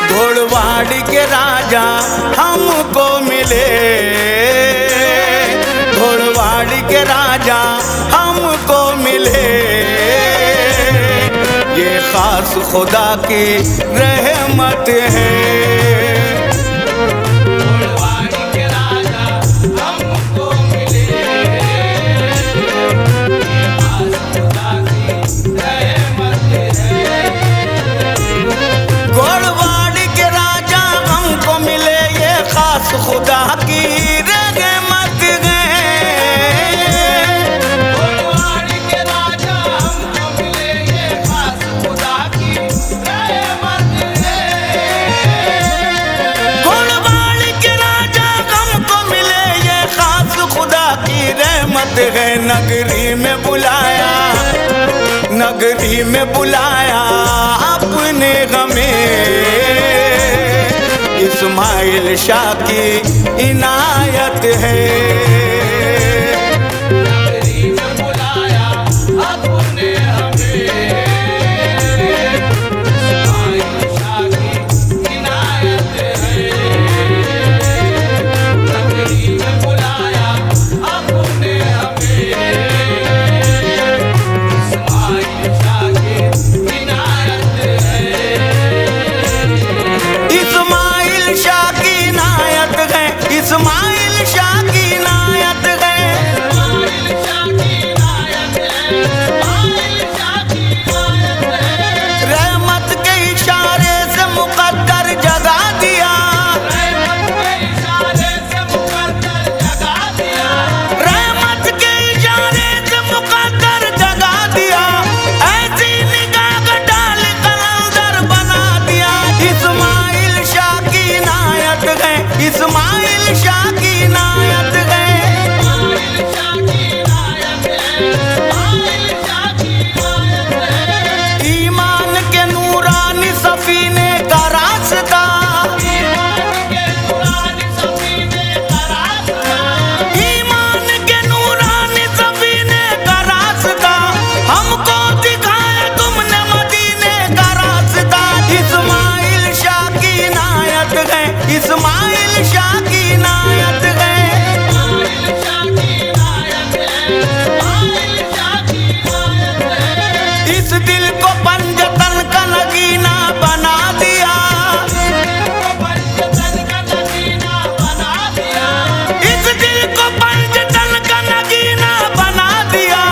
घोड़वाड़ी के राजा हमको मिले, घोड़वाड़ी के राजा हमको मिले। ये खास खुदा की रहमत है। घोड़वाड़ी के राजा हमको मिले, ये खास खुदा की रहमत है। घोड़वाड़ी के राजा हमको मिले, ये खास खुदा की रहमत है। घोड़वाड़ी के राजा हमको मिले, ये खास खुदा की रहमत है। घोड़वाड़ी के राजा हमको मिले, ये खास खुदा की रहमत है। नगरी में बुलाया, नगरी में बुलाया अपने हमें। इस्माइल शाह की इनायत है। नगरी में बुलाया अपने हमें, इस्माइल शाह की इनायत है। नगरी में बुलाया अपने हमें, इस्माइल शाह की इनायत है। इस्माइल शाह की इनायत है, इस्माइल शाह की इनायत है। इस्माइल शाह की इनायत है, इस्माइल शाह की इनायत है। रहमत के इशारे से मुकद्दर जगा दिया, रहमत के इशारे से मुकद्दर जगा दिया। रहमत के इशारे से मुकद्दर जगा दिया। ऐसी निगाह डाल कलंदर बना दिया। इस्माइल शाह की इनायत है, इस्माइल शाह की इनायत है। इस्माइल शाह की इनायत है, इस्माइल शाह की इनायत है। ईमान के नूरानी सफीने का रास्ता, ईमान के नूरानी सफीने का रास्ता। ईमान के नूरानी सफीने का रास्ता हमको दिखाया तुमने मदीने का रास्ता। इस्माइल शाह की इनायत है, इस्माइल शाह की इनायत है। इस्माइल शाह की इनायत है, इस्माइल शाह की इनायत है। इस दिल को पंजतन का नगीना बना दिया, पंजतन का नगीना बना दिया। इस दिल को पंजतन का नगीना बना दिया।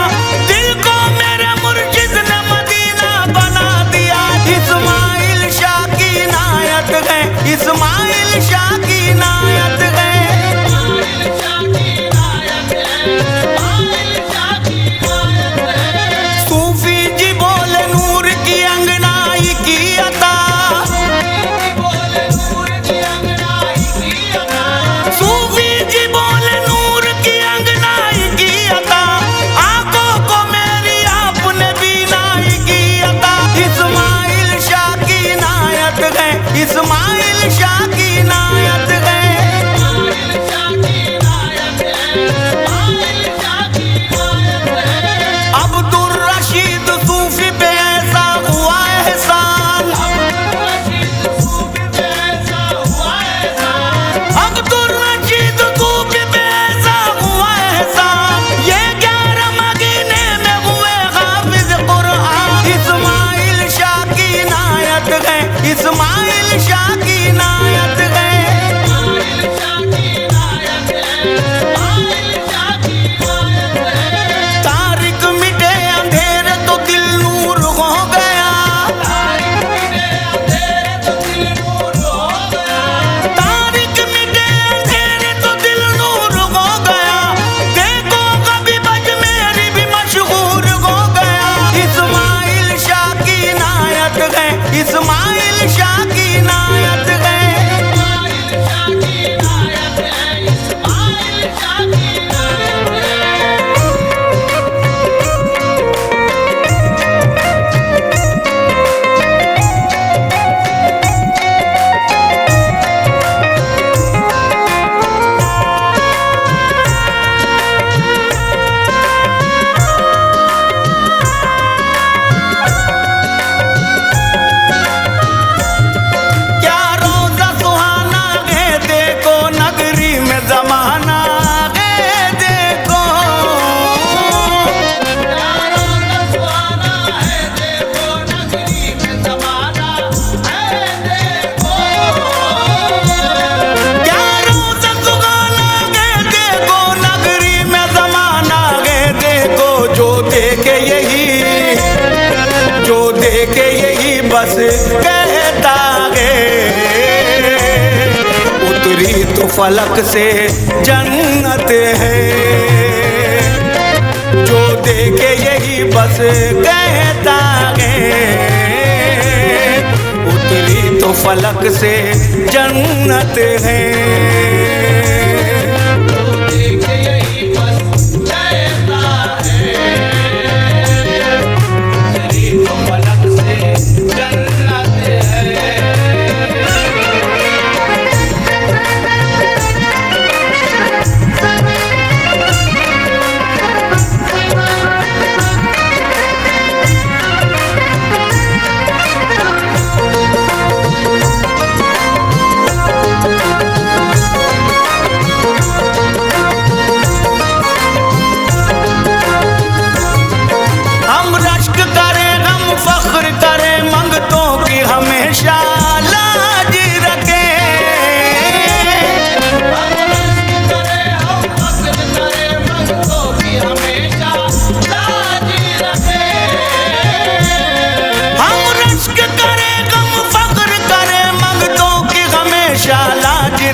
दिल को मेरे मुर्शिद ने मदीना बना दिया। इस्माइल शाह की इनायत है, इस्माइल शाह की इनायत है। इस्माइल शाह की इनायत है, इस्माइल बस कहता है, उतरी तो फलक से जन्नत है। जो देखे यही बस कहता है, उतरी तो फलक से जन्नत है।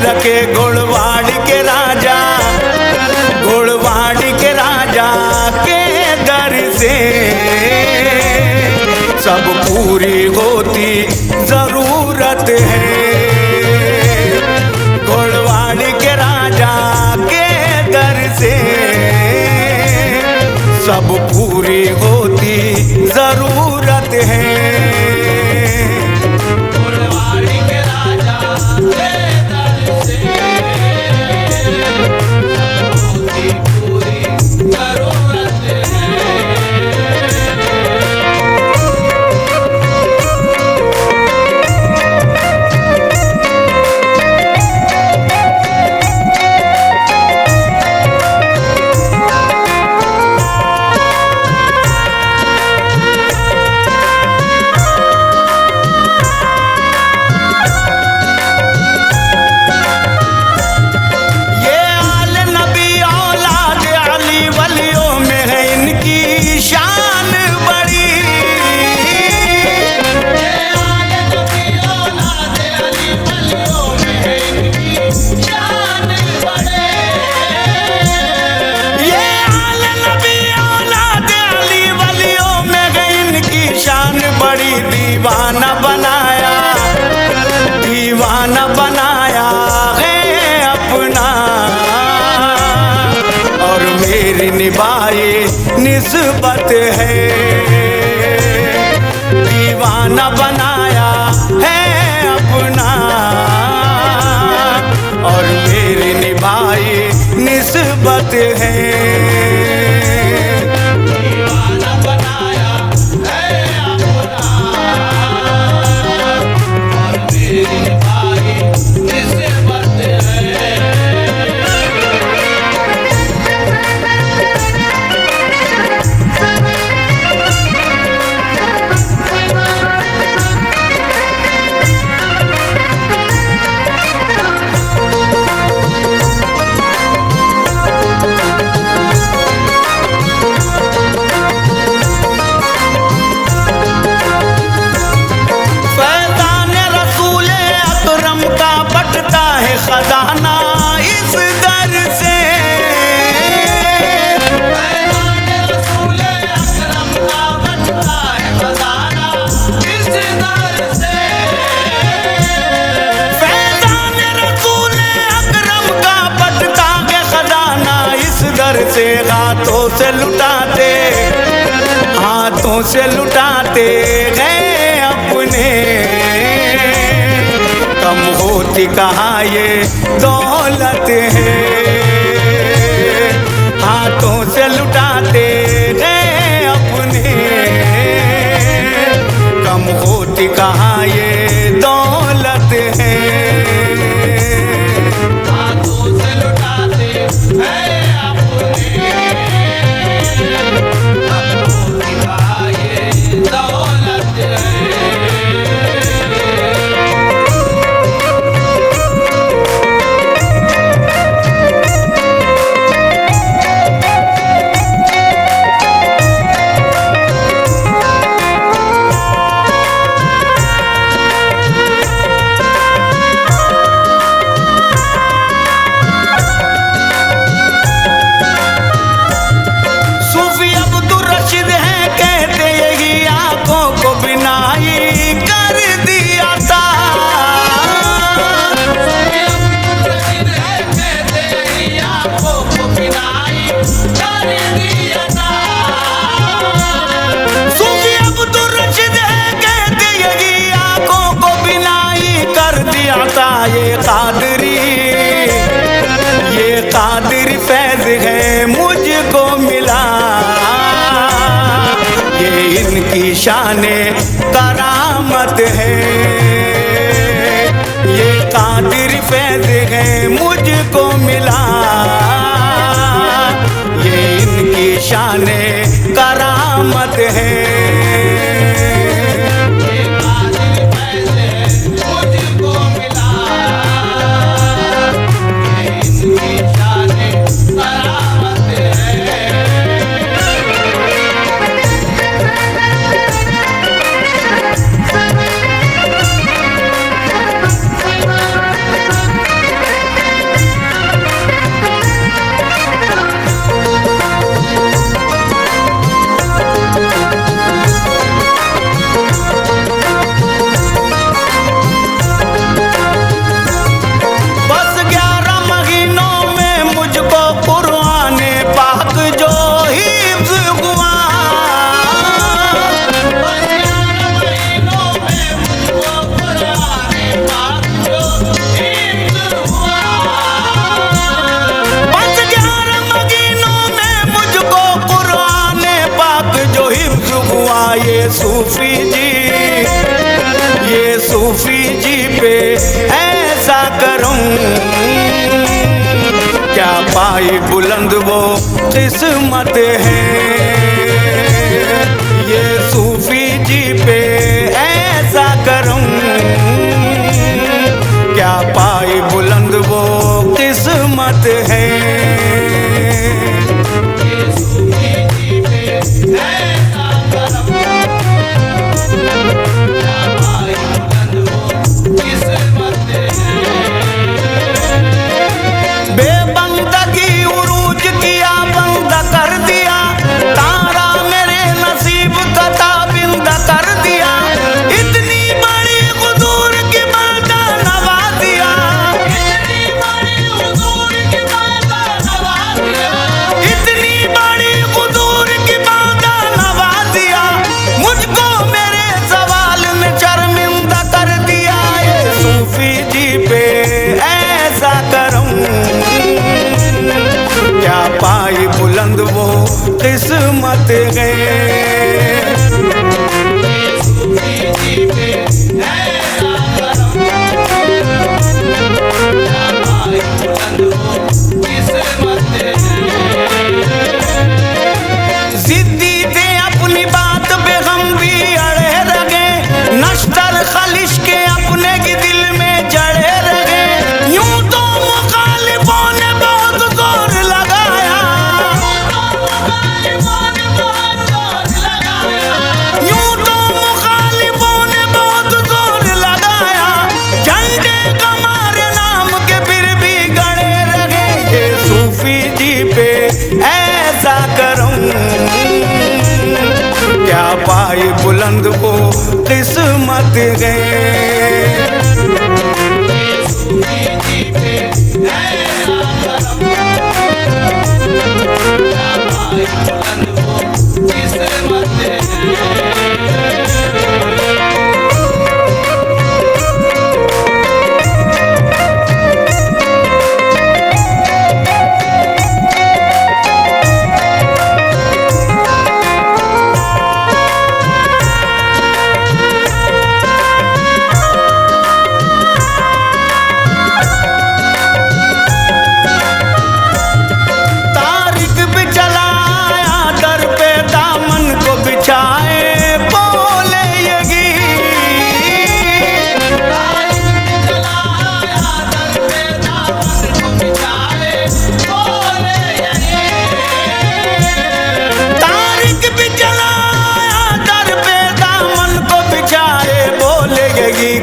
रखे गोड़वाड़ के राजा, गोड़वाड़ के राजा के दर से सब पूरी होती जरूरत है। गोड़वाड़ के राजा के दर से सब पूरी होती जरूरत है। दीवाना बनाया, दीवाना बनाया है अपना, और मेरी निभाई निस्बत है। दीवाना बनाया है अपना, और मेरी निभाई निस्बत है। खजाना इस दर से, रसूल अकरम का बटता है खजाना इस दर से। फैज़ान रसूल अकरम का बटता है खजाना इस दर से। हाथों से लुटाते, हाथों से लुटाते गए अपने, कम होती कहाँ ये दौलत है। हाथों से लुटाते गए अपने, कम होती कहाँ ये दौलत है। हाथों से लुटाते हैं अपने, कम होती कहाँ ये दौलत है। शाने करामत है। ये कादिर फैज़ है मुझको मिला, ये इनकी शाने करामत है। सूफी जी, ये सूफी जी पे ऐसा करूं, क्या पाई बुलंद वो किस्मत है। ये सूफी जी पे ऐसा करूं, क्या पाई बुलंद वो किस्मत है। बेबंदगी उरूज किया, बंद कर दिया, तारा मेरे नसीब का ताबिंद कर दिया। इतनी बड़ी हुजूर की बादा नवाजिया, इतनी बड़ी हुजूर की बादा नवाजिया, इतनी बड़ी हुजूर की बादा नवाजिया। मुझको मेरे सवाल में शर्मिंदा कर दिया। ये सूफी जी पे ऐसा करूं, क्या पाई बुलंद वो किस्मत है। जिद्दी थे अपनी बात पे हम भी अड़े रहे, नश्तर खलिश के अपने की दिल में जड़े रहे। यूं तो मुखालिफों ने बहुत जोर लगाया, यूं तो मुखालिफों ने बहुत जोर लगाया। झंडे कमारे नाम के फिर भी गड़े रहे। ये सूफी जी पे ऐसा करूं, क्या पाई बुलंद वो किस्मत है।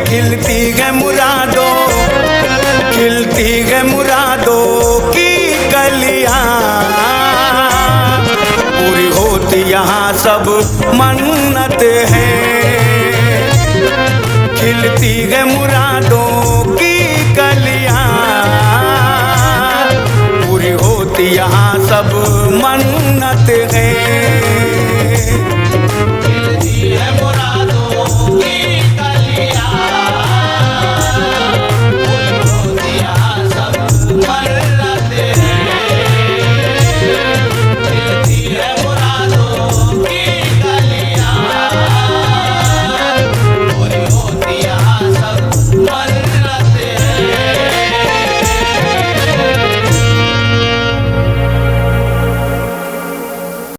खिलती है मुरादों, खिलती है मुरादों की कलियां, पूरी होती यहाँ सब मन्नत है। खिलती है मुरादों की कलियां, पूरी होती यहाँ सब मन्नत है।